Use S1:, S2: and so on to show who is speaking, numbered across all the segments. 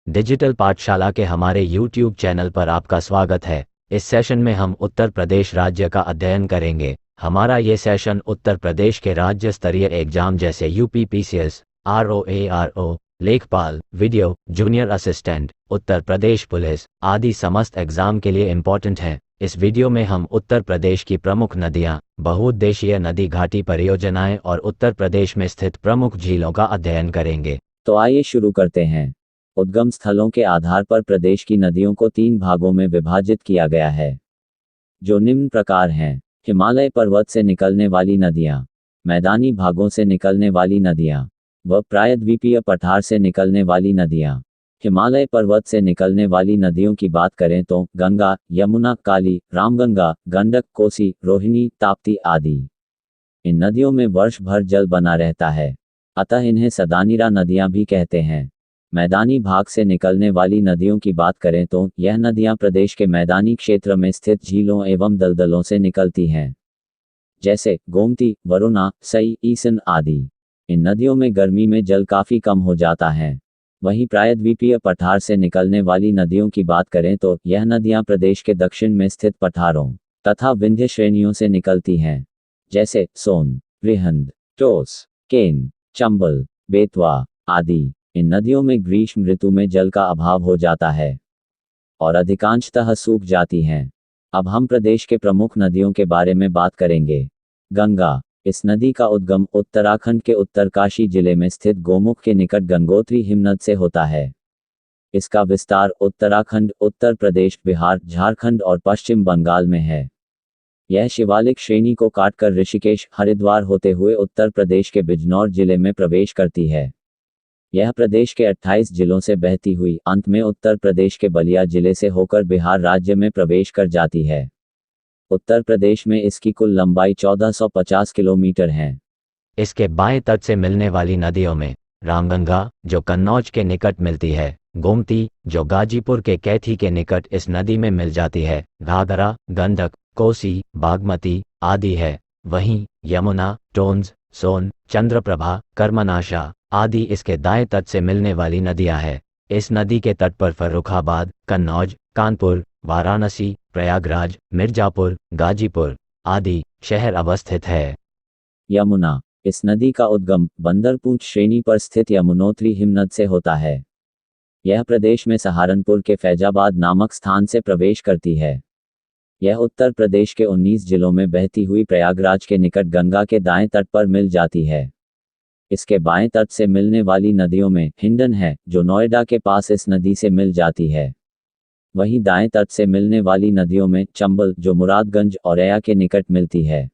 S1: Digital पाठशाला के हमारे YouTube चैनल पर आपका स्वागत है। इस सेशन में हम उत्तर प्रदेश राज्य का अध्ययन करेंगे। हमारा ये सेशन उत्तर प्रदेश के राज्य स्तरीय एग्जाम जैसे यूपी पीसीएस, ROARO, लेखपाल, video, junior assistant, Uttar Pradesh police आदि समस्त एग्जाम के लिए इम्पोर्टेंट है। इस वीडियो में हम उत्तर प्रदेश की प्रमुख नदियां, बहुउद्देशीय नदी घाटी परियोजनाएं और उत्तर प्रदेश में स्थित प्रमुख झीलों का अध्ययन करेंगे।
S2: तो आइए शुरू करते हैं। उद्गम स्थलों के आधार पर प्रदेश की नदियों को 3 भागों में विभाजित किया गया है, जो निम्न प्रकार हैं। हिमालय पर्वत से निकलने वाली नदियाँ, मैदानी भागों से निकलने वाली नदियाँ व प्रायद्वीपीय पठार से निकलने वाली नदियाँ। हिमालय पर्वत से निकलने वाली नदियों की बात करें तो गंगा, यमुना, काली, रामगंगा, गंडक, कोसी, रोहिणी, ताप्ती आदि। इन नदियों में वर्ष भर जल बना रहता है, अतः इन्हें सदानीरा नदियाँ भी कहते हैं। मैदानी भाग से निकलने वाली नदियों की बात करें तो यह नदियां प्रदेश के मैदानी क्षेत्र में स्थित झीलों एवं दलदलों से निकलती हैं, जैसे गोमती, वरुणा, सई, ईसन आदि। इन नदियों में गर्मी में जल काफ़ी कम हो जाता है। वहीं प्रायद्वीपीय पठार से निकलने वाली नदियों की बात करें तो यह नदियां प्रदेश के दक्षिण में स्थित पठारों तथा विंध्य श्रेणियों से निकलती हैं, जैसे सोन, रिहंद, टोस, केन, चंबल, बेतवा आदि। इन नदियों में ग्रीष्म ऋतु में जल का अभाव हो जाता है और अधिकांशतः सूख जाती हैं। अब हम प्रदेश के प्रमुख नदियों के बारे में बात करेंगे। गंगा। इस नदी का उद्गम उत्तराखंड के उत्तरकाशी जिले में स्थित गोमुख के निकट गंगोत्री हिमनद से होता है। इसका विस्तार उत्तराखंड, उत्तर प्रदेश, बिहार, झारखंड और पश्चिम बंगाल में है। यह शिवालिक श्रेणी को काटकर ऋषिकेश, हरिद्वार होते हुए उत्तर प्रदेश के बिजनौर जिले में प्रवेश करती है। यह प्रदेश के 28 जिलों से बहती हुई अंत में उत्तर प्रदेश के बलिया जिले से होकर बिहार राज्य में प्रवेश कर जाती है। उत्तर प्रदेश में इसकी कुल लंबाई 1450 किलोमीटर है।
S1: इसके बाएं तट से मिलने वाली नदियों में रामगंगा, जो कन्नौज के निकट मिलती है, गोमती, जो गाजीपुर के कैथी के निकट इस नदी में मिल जाती है, घाघरा, गंडक, कोसी, बागमती आदि है। वहीं यमुना, टोन्स, सोन, चंद्रप्रभा, कर्मनाशा आदि इसके दाएं तट से मिलने वाली नदियां हैं। इस नदी के तट पर फर्रुखाबाद, कन्नौज, कानपुर, वाराणसी, प्रयागराज, मिर्जापुर, गाजीपुर आदि शहर अवस्थित है।
S2: यमुना। इस नदी का उद्गम बंदरपूंछ श्रेणी पर स्थित यमुनोत्री हिमनद से होता है। यह प्रदेश में सहारनपुर के फैजाबाद नामक स्थान से प्रवेश करती है। यह उत्तर प्रदेश के 19 जिलों में बहती हुई प्रयागराज के निकट गंगा के दाएं तट पर मिल जाती है। इसके बाएं तट से मिलने वाली नदियों में हिंडन है, जो नोएडा के पास इस नदी से मिल जाती है। वहीं दाएं तट से मिलने वाली नदियों में चंबल, जो मुरादगंज, औरैया के निकट मिलती है।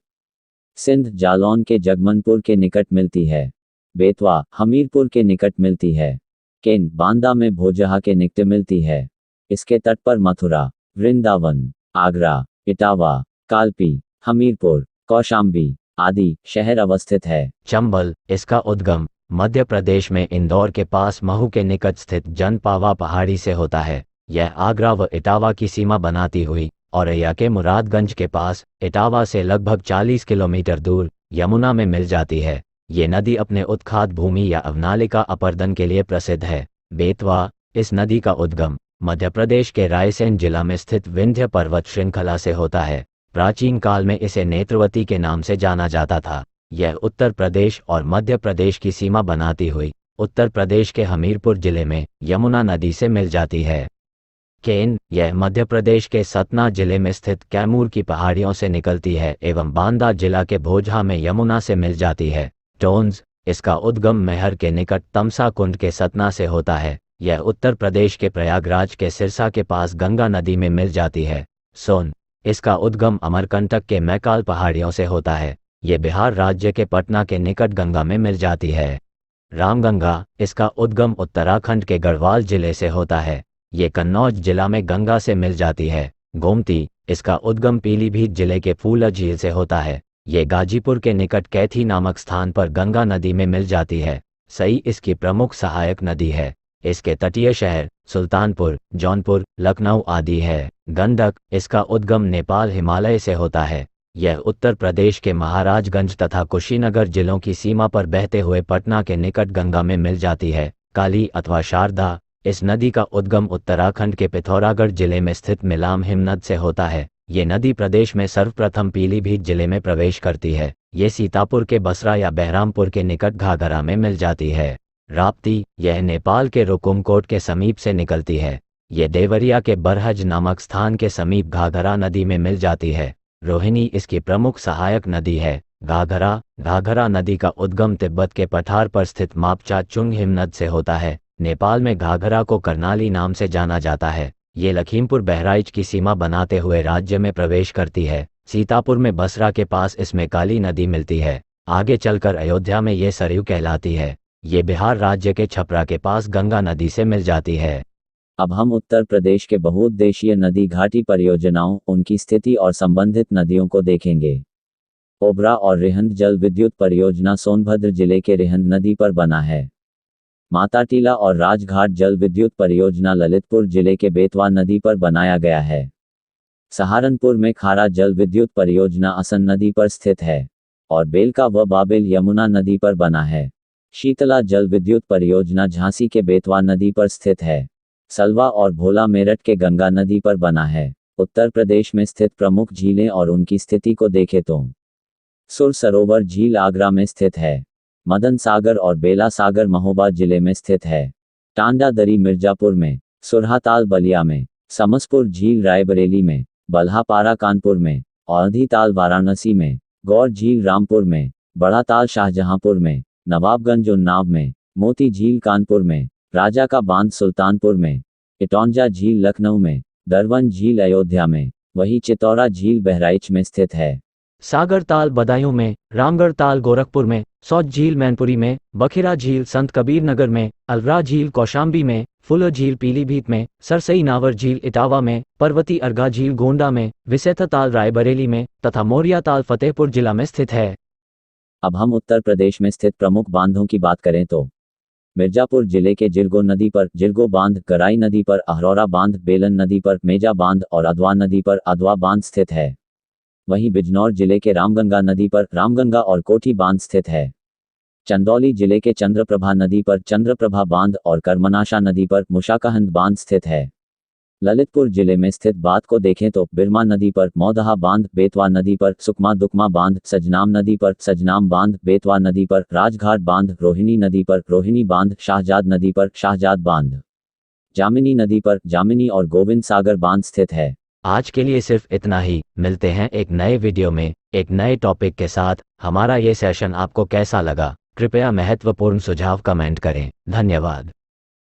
S2: सिंध, जालौन के जगमनपुर के निकट मिलती है। बेतवा, हमीरपुर के निकट मिलती है। केन, बांदा में भोजहा के निकट मिलती है। इसके तट पर मथुरा, वृंदावन, आगरा, इटावा, कालपी, हमीरपुर, कौशाम्बी आदि शहर अवस्थित है।
S1: चंबल। इसका उद्गम मध्य प्रदेश में इंदौर के पास महू के निकट स्थित जनपावा पहाड़ी से होता है। यह आगरा व इटावा की सीमा बनाती हुई औरैया के मुरादगंज के पास इटावा से लगभग 40 किलोमीटर दूर यमुना में मिल जाती है। ये नदी अपने उत्खात भूमि या अवनालिका अपर्दन के लिए प्रसिद्ध है। बेतवा। इस नदी का उद्गम मध्य प्रदेश के रायसेन जिला में स्थित विंध्य पर्वत श्रृंखला से होता है। प्राचीन काल में इसे नेत्रवती के नाम से जाना जाता था। यह उत्तर प्रदेश और मध्य प्रदेश की सीमा बनाती हुई उत्तर प्रदेश के हमीरपुर जिले में यमुना नदी से मिल जाती है। केन। यह मध्य प्रदेश के सतना जिले में स्थित कैमूर की पहाड़ियों से निकलती है एवं बांदा जिला के भोजहा में यमुना से मिल जाती है। टोन्स। इसका उद्गम मैहर के निकट तमसा कुंड के सतना से होता है। यह उत्तर प्रदेश के प्रयागराज के सिरसा के पास गंगा नदी में मिल जाती है। सोन। इसका उद्गम अमरकंटक के मैकाल पहाड़ियों से होता है। ये बिहार राज्य के पटना के निकट गंगा में मिल जाती है। रामगंगा। इसका उद्गम उत्तराखंड के गढ़वाल जिले से होता है। ये कन्नौज जिला में गंगा से मिल जाती है। गोमती। इसका उद्गम पीलीभीत जिले के फूला झील से होता है। ये गाजीपुर के निकट कैथी नामक स्थान पर गंगा नदी में मिल जाती है। सई इसकी प्रमुख सहायक नदी है। इसके तटीय शहर सुल्तानपुर, जौनपुर, लखनऊ आदि है। गंडक। इसका उद्गम नेपाल हिमालय से होता है। यह उत्तर प्रदेश के महाराजगंज तथा कुशीनगर जिलों की सीमा पर बहते हुए पटना के निकट गंगा में मिल जाती है। काली अथवा शारदा। इस नदी का उद्गम उत्तराखंड के पिथौरागढ़ जिले में स्थित मिलाम हिमनद से होता है। ये नदी प्रदेश में सर्वप्रथम पीलीभीत जिले में प्रवेश करती है। ये सीतापुर के बसरा या बहरामपुर के निकट घाघरा में मिल जाती है। राप्ती, यह नेपाल के रुकुमकोट के समीप से निकलती है। ये देवरिया के बरहज नामक स्थान के समीप घाघरा नदी में मिल जाती है। रोहिणी इसकी प्रमुख सहायक नदी है। घाघरा नदी का उद्गम तिब्बत के पठार पर स्थित मापचा चुंग हिमनद से होता है। नेपाल में घाघरा को कर्नाली नाम से जाना जाता है। ये लखीमपुर बहराइच की सीमा बनाते हुए राज्य में प्रवेश करती है। सीतापुर में बसरा के पास इसमें काली नदी मिलती है। आगे चलकर अयोध्या में ये सरयू कहलाती है। ये बिहार राज्य के छपरा के पास गंगा नदी से मिल जाती है।
S2: अब हम उत्तर प्रदेश के बहुउद्देशीय नदी घाटी परियोजनाओं, उनकी स्थिति और संबंधित नदियों को देखेंगे। ओबरा और रिहंद जल विद्युत परियोजना सोनभद्र जिले के रिहंद नदी पर बना है। माताटीला और राजघाट जल विद्युत परियोजना ललितपुर जिले के बेतवा नदी पर बनाया गया है। सहारनपुर में खारा जल विद्युत परियोजना असन नदी पर स्थित है और बेलका व बाबेल यमुना नदी पर बना है। शीतला जल विद्युत परियोजना झांसी के बेतवा नदी पर स्थित है। सलवा और भोला मेरठ के गंगा नदी पर बना है। उत्तर प्रदेश में स्थित प्रमुख झीलें और उनकी स्थिति को देखें तो सुर सरोवर झील आगरा में स्थित है। मदन सागर और बेला सागर महोबा जिले में स्थित है। टांडा दरी मिर्जापुर में, सुरहाताल बलिया में, समसपुर झील रायबरेली में, बल्हापारा कानपुर में, औंधी ताल वाराणसी में, गौर झील रामपुर में, बड़ा ताल शाहजहांपुर में, नवाबगंज उन्नाव में, मोती झील कानपुर में, राजा का बांध सुल्तानपुर में, इटौंजा झील लखनऊ में, दरवन झील अयोध्या में, वही चितौरा झील बहराइच में स्थित है।
S1: सागर ताल बदायूं में, रामगढ़ ताल गोरखपुर में, सौच झील मैनपुरी में, बखिरा झील संत कबीर नगर में, अलरा झील कौशाम्बी में, फुलर झील पीलीभीत में, सरसई नावर झील इटावा में, पर्वती अर्घा झील गोंडा में, विसेथा ताल रायबरेली में तथा मोरिया ताल फतेहपुर जिला में स्थित है।
S2: अब हम उत्तर प्रदेश में स्थित प्रमुख बांधों की बात करें तो मिर्जापुर जिले के जिरगो नदी पर जिरगो बांध, गराई नदी पर अहरौरा बांध, बेलन नदी पर मेजा बांध और अदवा नदी पर अदवा बांध स्थित है। वहीं बिजनौर जिले के रामगंगा नदी पर रामगंगा और कोठी बांध स्थित है। चंदौली जिले के चंद्रप्रभा नदी पर चंद्रप्रभा बांध और करमनाशा नदी पर मुशाकाहंद बांध स्थित है। ललितपुर जिले में स्थित बात को देखें तो बिरमा नदी पर मौदहा बांध, बेतवा नदी पर सुकमा दुकमा बांध, सजनाम नदी पर सजनाम बांध, बेतवा नदी पर राजघाट बांध, रोहिणी नदी पर रोहिणी बांध, शाहजाद नदी पर शाहजाद बांध, जामिनी नदी पर जामिनी और गोविंद सागर बांध स्थित है।
S1: आज के लिए सिर्फ इतना ही। मिलते हैं एक नए वीडियो में एक नए टॉपिक के साथ। हमारा ये सेशन आपको कैसा लगा? कृपया महत्वपूर्ण सुझाव कमेंट करें। धन्यवाद।